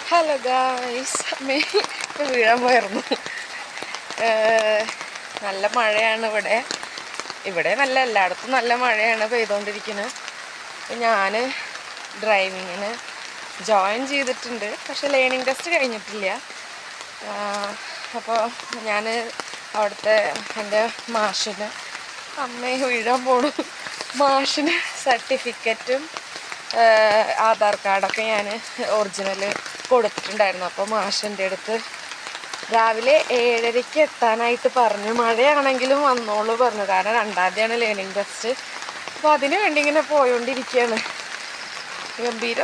Hello guys, അമ്മേ ഇപ്പോൾ വീഴാൻ പോയിരുന്നു. നല്ല മഴയാണ് ഇവിടെ നല്ല എല്ലായിടത്തും നല്ല മഴയാണ് പെയ്തുകൊണ്ടിരിക്കുന്നത്. ഞാൻ ഡ്രൈവിങ്ങിന് ജോയിൻ ചെയ്തിട്ടുണ്ട്, പക്ഷെ ലേണിംഗ് ടെസ്റ്റ് കഴിഞ്ഞിട്ടില്ല. അപ്പോൾ ഞാൻ അവിടുത്തെ എൻ്റെ മാഷിന് വീഴാൻ പോണു മാഷിന് സർട്ടിഫിക്കറ്റും ആധാർ കാർഡൊക്കെ ഞാൻ ഒറിജിനൽ കൊടുത്തിട്ടുണ്ടായിരുന്നു. അപ്പോൾ മാഷിൻ്റെ അടുത്ത് രാവിലെ 7:30 എത്താനായിട്ട് പറഞ്ഞു. മഴയാണെങ്കിലും വന്നോളൂ പറഞ്ഞു, കാരണം 2-ാം തീയതിയാണ് ലേണിംഗ് ടെസ്റ്റ്. അപ്പോൾ അതിന് വേണ്ടി ഇങ്ങനെ പോയോണ്ടിരിക്കുകയാണ്. ഗംഭീര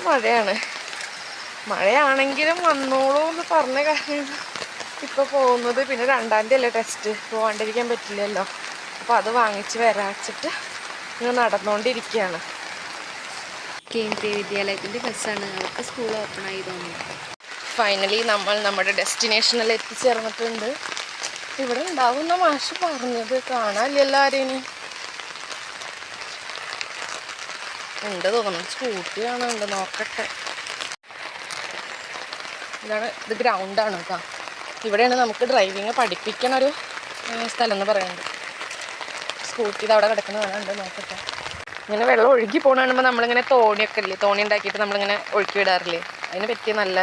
മഴയാണെങ്കിലും വന്നോളൂ എന്ന് പറഞ്ഞ കാര്യം ഇപ്പോൾ പോകുന്നത്. പിന്നെ 2-ാം തീയതി അല്ലേ ടെസ്റ്റ്, പോകാണ്ടിരിക്കാൻ പറ്റില്ലല്ലോ. അപ്പോൾ അത് വാങ്ങിച്ച് വരാച്ചിട്ട് ഇങ്ങനെ നടന്നുകൊണ്ടിരിക്കുകയാണ്. കേന്ദ്രീയ വിദ്യാലയത്തിൻ്റെ ബസ്സാണ്. അവർക്ക് സ്കൂൾ ഓപ്പൺ ആയി തോന്നുന്നു. ഫൈനലി നമ്മൾ നമ്മുടെ ഡെസ്റ്റിനേഷനിൽ എത്തിച്ചേർന്നിട്ടുണ്ട്. ഇവിടെ ഉണ്ടാവുന്ന മാഷ് പറഞ്ഞത് കാണാനില്ലല്ലോ ആരെയും. ഉണ്ട് തോന്നുന്നു, സ്കൂട്ടി കാണാനുണ്ട്, നോക്കട്ടെ. ഇത് ഗ്രൗണ്ടാണ് കേട്ടോ. ഇവിടെയാണ് നമുക്ക് ഡ്രൈവിങ് പഠിപ്പിക്കണ ഒരു സ്ഥലം എന്ന് പറയുന്നത്. സ്കൂട്ടി ഇത് അവിടെ കിടക്കുന്ന കാണാനുണ്ട്, നോക്കട്ടെ. ഇങ്ങനെ വെള്ളം ഒഴുകി പോകണ കാണുമ്പോൾ നമ്മളിങ്ങനെ തോണിയൊക്കെ ഇല്ലേ, തോണി ഉണ്ടാക്കിയിട്ട് നമ്മളിങ്ങനെ ഒഴുക്കി വിടാറില്ലേ, അതിന് പറ്റിയ നല്ല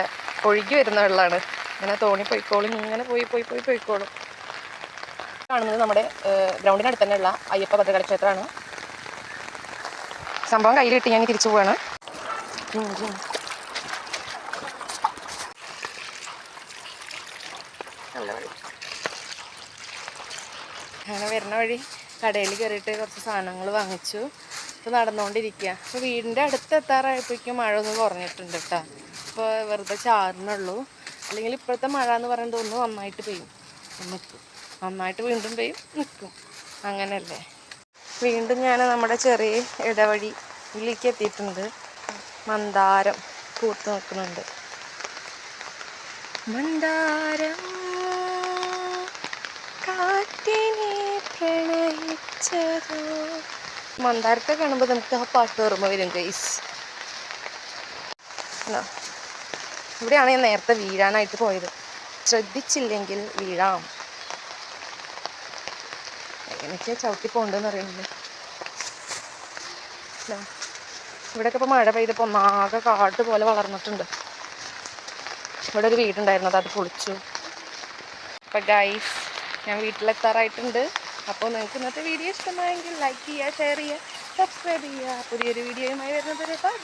ഒഴുകി വരുന്ന വെള്ളമാണ്. ഇങ്ങനെ തോണി പോയിക്കോളും, ഇങ്ങനെ പോയിക്കോളും. കാണുന്നത് നമ്മുടെ ഗ്രൗണ്ടിനടുത്ത് തന്നെയുള്ള അയ്യപ്പ ഭദ്രകാളി ക്ഷേത്രമാണ്. സംഭവം കയ്യിലിട്ട് ഞാൻ തിരിച്ചു പോവാണ്. അങ്ങനെ വരുന്ന വഴി കടയിൽ കയറിയിട്ട് കുറച്ച് സാധനങ്ങൾ വാങ്ങിച്ചു. ഇപ്പോൾ നടന്നുകൊണ്ടിരിക്കുക. അപ്പോൾ വീടിൻ്റെ അടുത്ത് എത്താറായപ്പോഴേക്കും മഴ ഒന്ന് കുറഞ്ഞിട്ടുണ്ട് കേട്ടോ. ഇപ്പോൾ വെറുതെ ചാറിനുള്ളൂ. അല്ലെങ്കിൽ ഇപ്പോഴത്തെ മഴ എന്ന് പറയുന്നത് ഒന്ന് നന്നായിട്ട് പെയ്യും, നിൽക്കും, നന്നായിട്ട് വീണ്ടും പെയ്യും, നിൽക്കും, അങ്ങനെയല്ലേ. വീണ്ടും ഞാൻ നമ്മുടെ ചെറിയ ഇടവഴിയിലേക്ക് എത്തിയിട്ടുണ്ട്. മന്ദാരം പൂത്ത് നിൽക്കുന്നുണ്ട്. മന്ദാരം കാറ്റിനെ പ്രണയിച്ചതോ. മന്ദാരത്തെ കാണുമ്പോൾ നമുക്ക് ആ പാട്ട് ഓർമ്മ വരും ഗൈസ്. ഇവിടെയാണ് ഞാൻ നേരത്തെ വീഴാനായിട്ട് പോയത്. ശ്രദ്ധിച്ചില്ലെങ്കിൽ വീഴാം. എനിക്ക് ചവിട്ടി പോകണ്ടെന്ന് അറിയുന്നില്ല. ഇവിടെയൊക്കെ ഇപ്പോൾ മഴ പെയ്തപ്പോൾ ഒന്നാകെ കാട് പോലെ വളർന്നിട്ടുണ്ട്. ഇവിടെ ഒരു വീടുണ്ടായിരുന്നത്, അത് പൊളിച്ചു. അപ്പം ഗൈസ്, ഞാൻ വീട്ടിലെത്താറായിട്ടുണ്ട്. അപ്പോൾ നിങ്ങൾക്ക് ഇന്നത്തെ വീഡിയോ ഇഷ്ടമായെങ്കിൽ ലൈക്ക് ചെയ്യുക, ഷെയർ ചെയ്യുക, സബ്സ്ക്രൈബ് ചെയ്യുക. പുതിയൊരു വീഡിയോയുമായി വരുന്നത് വരെ ബൈ.